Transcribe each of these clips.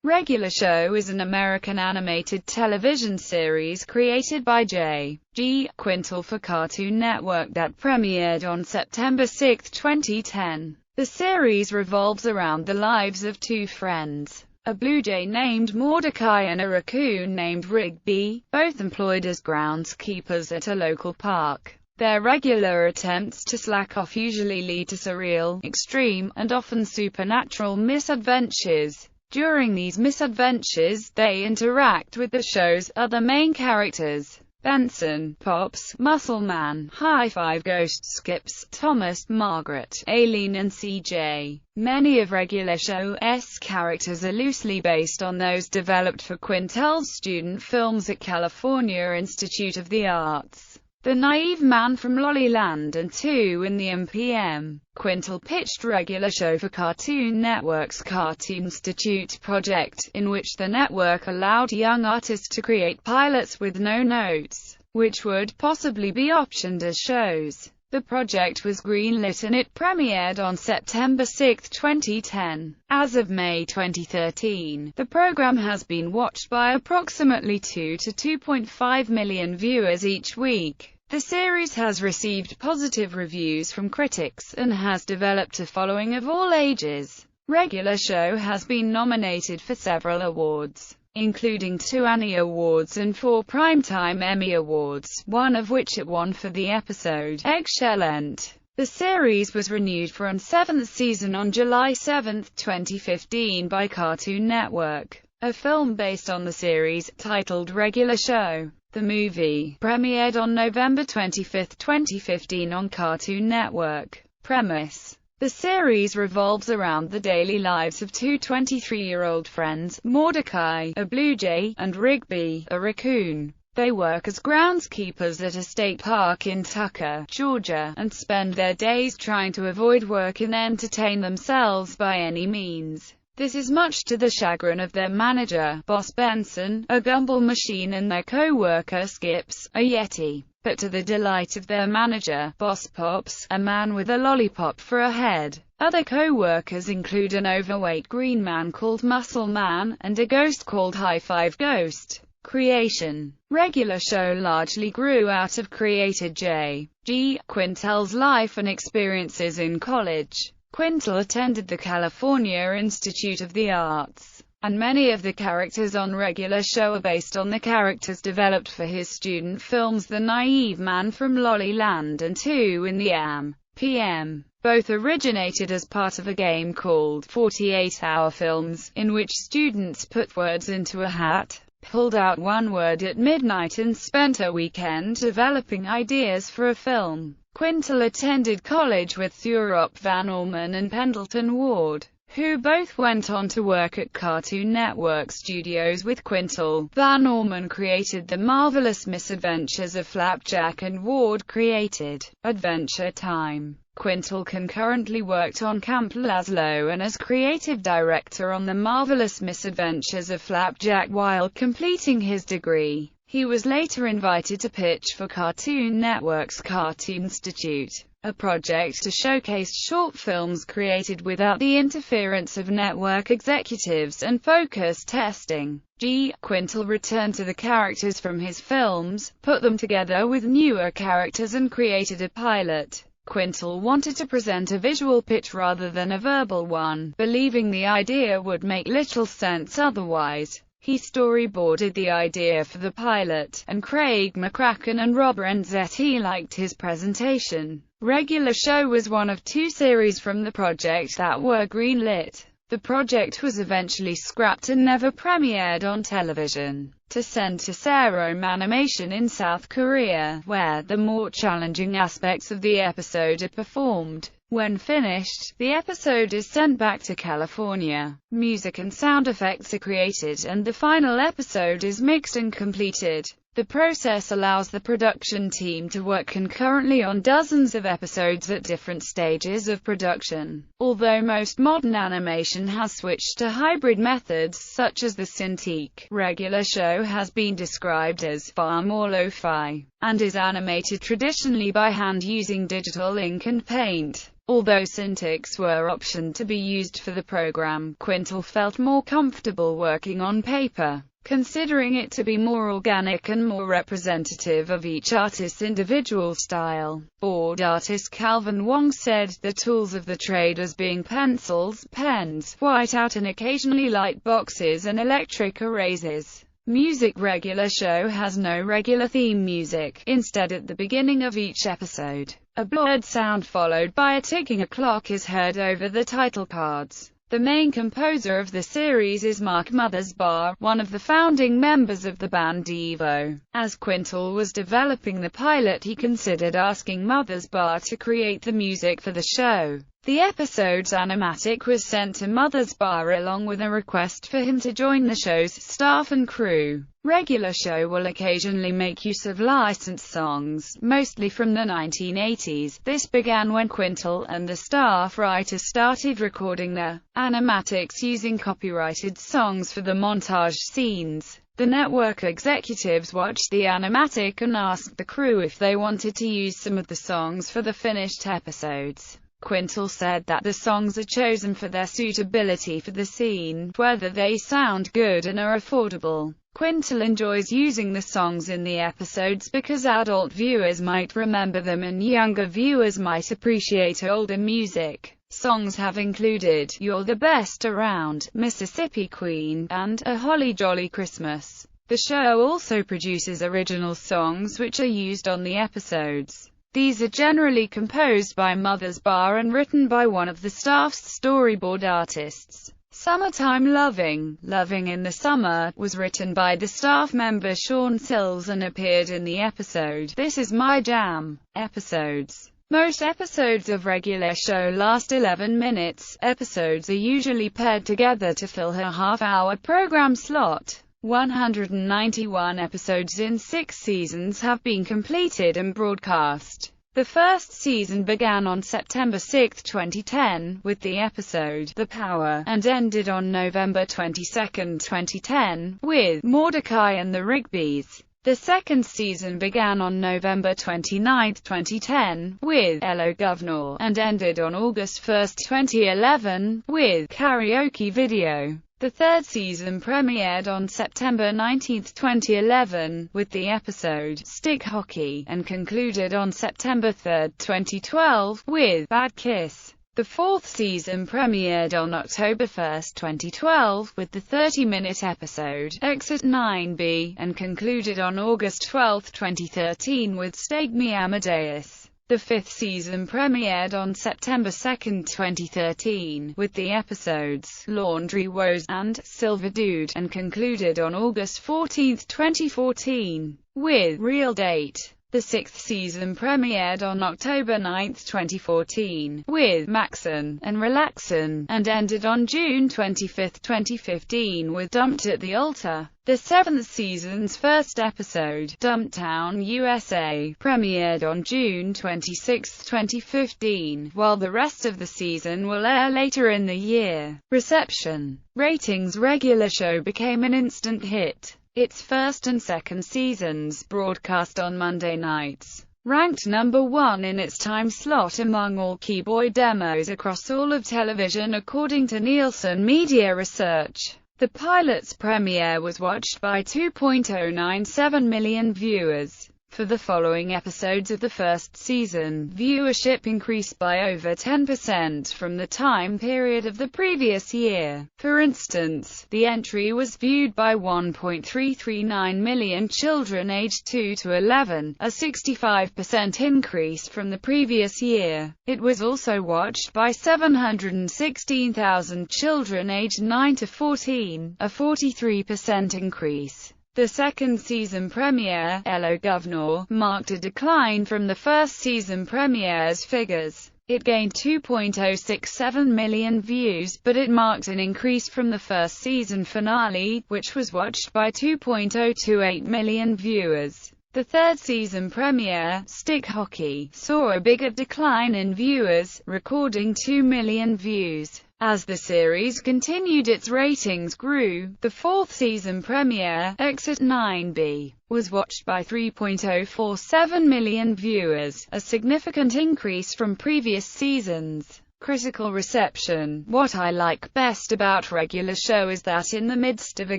Regular Show is an American animated television series created by J.G. Quintel for Cartoon Network that premiered on September 6, 2010. The series revolves around the lives of two friends, a blue jay named Mordecai and a raccoon named Rigby, both employed as groundskeepers at a local park. Their regular attempts to slack off usually lead to surreal, extreme, and often supernatural misadventures. During these misadventures, they interact with the show's other main characters: Benson, Pops, Muscle Man, High Five Ghost, Skips, Thomas, Margaret, Aileen and CJ. Many of Regular Show's characters are loosely based on those developed for Quintel's student films at California Institute of the Arts. The Naive Man from Lollyland and 2 in the M.P.M. Quintel pitched Regular Show for Cartoon Network's Cartoon Institute project, in which the network allowed young artists to create pilots with no notes, which would possibly be optioned as shows. The project was greenlit and it premiered on September 6, 2010. As of May 2013, the program has been watched by approximately 2 to 2.5 million viewers each week. The series has received positive reviews from critics, and has developed a following of all ages. Regular Show has been nominated for several awards, including 2 Annie Awards and 4 Primetime Emmy Awards, one of which it won for the episode Excellent. The series was renewed for a 7th season on July 7, 2015 by Cartoon Network. A film based on the series, titled Regular Show. The movie premiered on November 25, 2015 on Cartoon Network. Premise: the series revolves around the daily lives of two 23-year-old friends, Mordecai, a blue jay, and Rigby, a raccoon. They work as groundskeepers at a state park in Tucker, Georgia, and spend their days trying to avoid work and entertain themselves by any means. This is much to the chagrin of their manager, Boss Benson, a gumball machine, and their co-worker Skips, a yeti, but to the delight of their manager, Boss Pops, a man with a lollipop for a head. Other co-workers include an overweight green man called Muscle Man, and a ghost called High Five Ghost. Creation: Regular Show largely grew out of creator J.G. Quintel's life and experiences in college. Quintel attended the California Institute of the Arts, and many of the characters on Regular Show are based on the characters developed for his student films The Naive Man from Lollyland and 2 in the M.P.M. Both originated as part of a game called 48-Hour Films, in which students put words into a hat, pulled out one word at midnight and spent a weekend developing ideas for a film. Quintel attended college with Thurop Van Orman and Pendleton Ward, who both went on to work at Cartoon Network Studios with Quintel. Van Orman created The Marvelous Misadventures of Flapjack and Ward created Adventure Time. Quintel concurrently worked on Camp Lazlo and as creative director on The Marvelous Misadventures of Flapjack while completing his degree. He was later invited to pitch for Cartoon Network's Cartoon Institute, a project to showcase short films created without the interference of network executives and focus testing. Quintel returned to the characters from his films, put them together with newer characters and created a pilot. Quintel wanted to present a visual pitch rather than a verbal one, believing the idea would make little sense otherwise. He storyboarded the idea for the pilot, and Craig McCracken and Rob Renzetti liked his presentation. Regular Show was one of 2 series from the project that were greenlit. The project was eventually scrapped and never premiered on television, to send to Serum Animation in South Korea, where the more challenging aspects of the episode are performed. When finished, the episode is sent back to California. Music and sound effects are created and the final episode is mixed and completed. The process allows the production team to work concurrently on dozens of episodes at different stages of production. Although most modern animation has switched to hybrid methods such as the Cintiq, Regular Show has been described as far more lo-fi, and is animated traditionally by hand using digital ink and paint. Although Syntax were optioned to be used for the program, Quintal felt more comfortable working on paper, considering it to be more organic and more representative of each artist's individual style. Board artist Calvin Wong said, "The tools of the trade as being pencils, pens, whiteout and occasionally light boxes and electric erasers. Music regular show has no regular theme music. Instead, at the beginning of each episode, a blurred sound followed by a ticking clock is heard over the title cards." The main composer of the series is Mark Mothersbaugh, one of the founding members of the band Devo. As Quintal was developing the pilot, he considered asking Mothersbaugh to create the music for the show. The episode's animatic was sent to Mothersbaugh along with a request for him to join the show's staff and crew. Regular show will occasionally make use of licensed songs, mostly from the 1980s. This began when Quintal and the staff writers started recording their animatics using copyrighted songs for the montage scenes. The network executives watched the animatic and asked the crew if they wanted to use some of the songs for the finished episodes. Quintal said that the songs are chosen for their suitability for the scene, whether they sound good and are affordable. Quintal enjoys using the songs in the episodes because adult viewers might remember them and younger viewers might appreciate older music. Songs have included "You're the Best Around," "Mississippi Queen," and "A Holly Jolly Christmas." The show also produces original songs which are used on the episodes. These are generally composed by Mothersbaugh and written by one of the staff's storyboard artists. "Summertime Loving" (Loving in the Summer) was written by the staff member Sean Sills and appeared in the episode "This Is My Jam" episodes. Most episodes of regular show last 11 minutes. Episodes are usually paired together to fill a half-hour program slot. 191 episodes in 6 seasons have been completed and broadcast. The first season began on September 6, 2010, with the episode "The Power," and ended on November 22, 2010, with "Mordecai and the Rigbys." The second season began on November 29, 2010, with "Hello Governor," and ended on August 1, 2011, with "Karaoke Video." The third season premiered on September 19, 2011, with the episode "Stick Hockey," and concluded on September 3, 2012, with "Bad Kiss." The fourth season premiered on October 1, 2012, with the 30-minute episode "Exit 9B," and concluded on August 12, 2013, with "Stake Me Amadeus." The fifth season premiered on September 2, 2013, with the episodes "Laundry Woes" and "Silver Dude," and concluded on August 14, 2014, with "Real Date." The sixth season premiered on October 9, 2014, with "Maxon" and "Relaxin'," and ended on June 25, 2015, with "Dumped at the Altar." The seventh season's first episode, "Dumptown, USA," premiered on June 26, 2015, while the rest of the season will air later in the year. Reception. Ratings. Regular show became an instant hit. Its first and second seasons, broadcast on Monday nights, ranked number 1 in its time slot among all Keyboy demos across all of television according to Nielsen Media Research. The pilot's premiere was watched by 2.097 million viewers. For the following episodes of the first season, viewership increased by over 10% from the time period of the previous year. For instance, the entry was viewed by 1.339 million children aged 2 to 11, a 65% increase from the previous year. It was also watched by 716,000 children aged 9 to 14, a 43% increase. The second season premiere, "Hello Governor," marked a decline from the first season premiere's figures. It gained 2.067 million views, but it marked an increase from the first season finale, which was watched by 2.028 million viewers. The third season premiere, "Stick Hockey," saw a bigger decline in viewers, recording 2 million views. As the series continued, its ratings grew. The fourth season premiere, Exit 9B, was watched by 3.047 million viewers, a significant increase from previous seasons. Critical reception. What I like best about regular show is that in the midst of a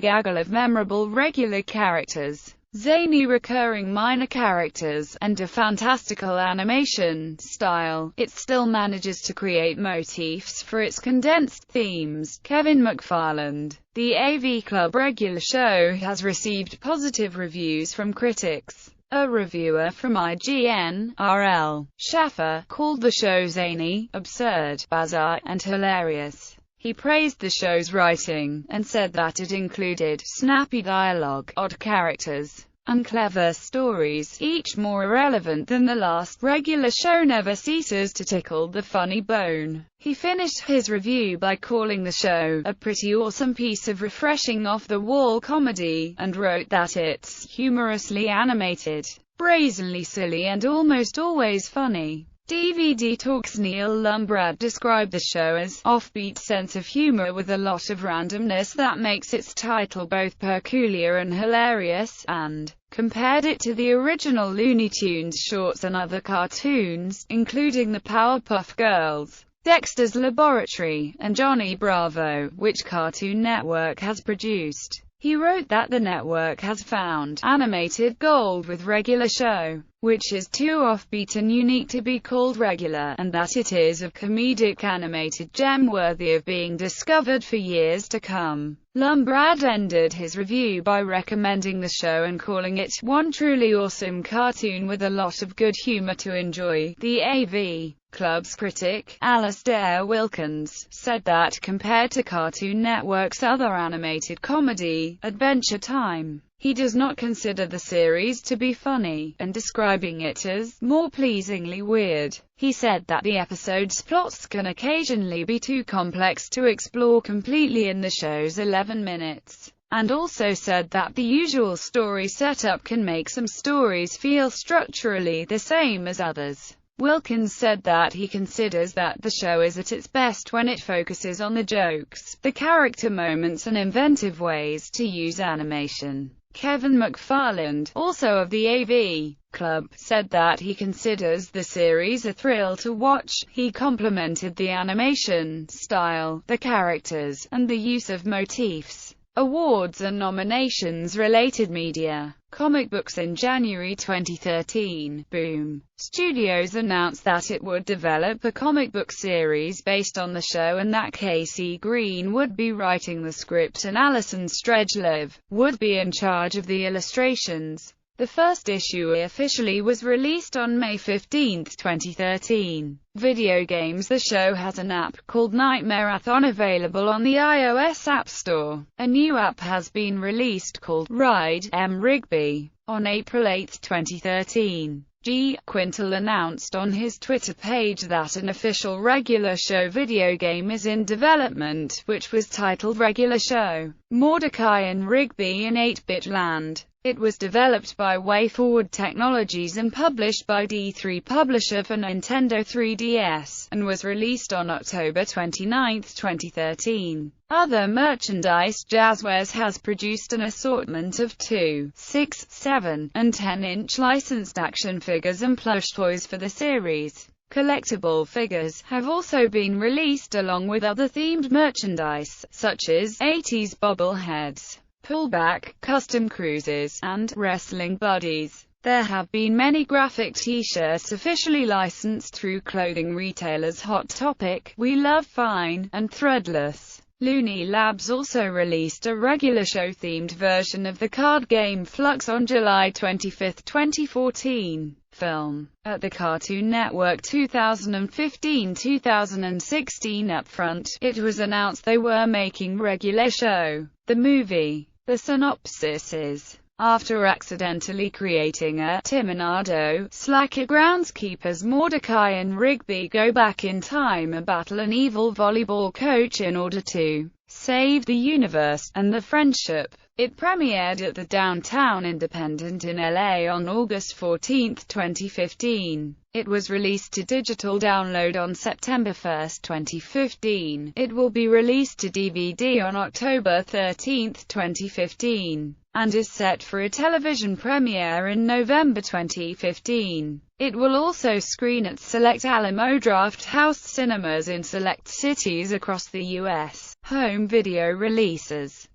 gaggle of memorable regular characters, zany recurring minor characters, and a fantastical animation style, it still manages to create motifs for its condensed themes. Kevin McFarland. The AV Club regular show has received positive reviews from critics. A reviewer from IGN, R.L. Schaffer, called the show zany, absurd, bizarre, and hilarious. He praised the show's writing, and said that it included snappy dialogue, odd characters, and clever stories, each more irrelevant than the last. Regular show never ceases to tickle the funny bone. He finished his review by calling the show a pretty awesome piece of refreshing off-the-wall comedy, and wrote that it's humorously animated, brazenly silly, and almost always funny. DVD Talks. Neil Lumbrad described the show as offbeat sense of humor with a lot of randomness that makes its title both peculiar and hilarious, and compared it to the original Looney Tunes shorts and other cartoons, including the Powerpuff Girls, Dexter's Laboratory, and Johnny Bravo, which Cartoon Network has produced. He wrote that the network has found animated gold with regular show, which is too offbeat and unique to be called regular, and that it is a comedic animated gem worthy of being discovered for years to come. Lumbrad ended his review by recommending the show and calling it one truly awesome cartoon with a lot of good humor to enjoy. The AV Club's critic, Alastair Wilkins, said that compared to Cartoon Network's other animated comedy, Adventure Time, he does not consider the series to be funny, and describing it as more pleasingly weird. He said that the episode's plots can occasionally be too complex to explore completely in the show's 11 minutes, and also said that the usual story setup can make some stories feel structurally the same as others. Wilkins said that he considers that the show is at its best when it focuses on the jokes, the character moments, and inventive ways to use animation. Kevin McFarland, also of the AV Club, said that he considers the series a thrill to watch. He complimented the animation style, the characters, and the use of motifs. Awards and nominations. Related media. Comic books. In January 2013, Boom Studios announced that it would develop a comic book series based on the show, and that Casey Green would be writing the script and Alison Stredgelev would be in charge of the illustrations. The first issue officially was released on May 15, 2013. Video games. The show has an app called Night Marathon available on the iOS App Store. A new app has been released called Ride M. Rigby. On April 8, 2013, G. Quintal announced on his Twitter page that an official regular show video game is in development, which was titled Regular Show Mordecai and Rigby in 8-Bit Land. It was developed by WayForward Technologies and published by D3 Publisher for Nintendo 3DS, and was released on October 29, 2013. Other merchandise. Jazzwares has produced an assortment of 2, 6, 7, and 10-inch licensed action figures and plush toys for the series. Collectible figures have also been released along with other themed merchandise, such as 80s bobbleheads, pullback, custom cruises, and wrestling buddies. There have been many graphic t-shirts officially licensed through clothing retailers Hot Topic, We Love Fine, and Threadless. Looney Labs also released a regular show-themed version of the card game Flux on July 25, 2014. Film. At the Cartoon Network 2015-2016 upfront, it was announced they were making regular show. The movie. The synopsis is: after accidentally creating a Timonado, slacker groundskeepers Mordecai and Rigby go back in time and battle an evil volleyball coach in order to save the universe and the friendship. It premiered at the Downtown Independent in LA on August 14, 2015. It was released to digital download on September 1, 2015. It will be released to DVD on October 13, 2015, and is set for a television premiere in November 2015. It will also screen at select Alamo Drafthouse cinemas in select cities across the U.S. Home video releases.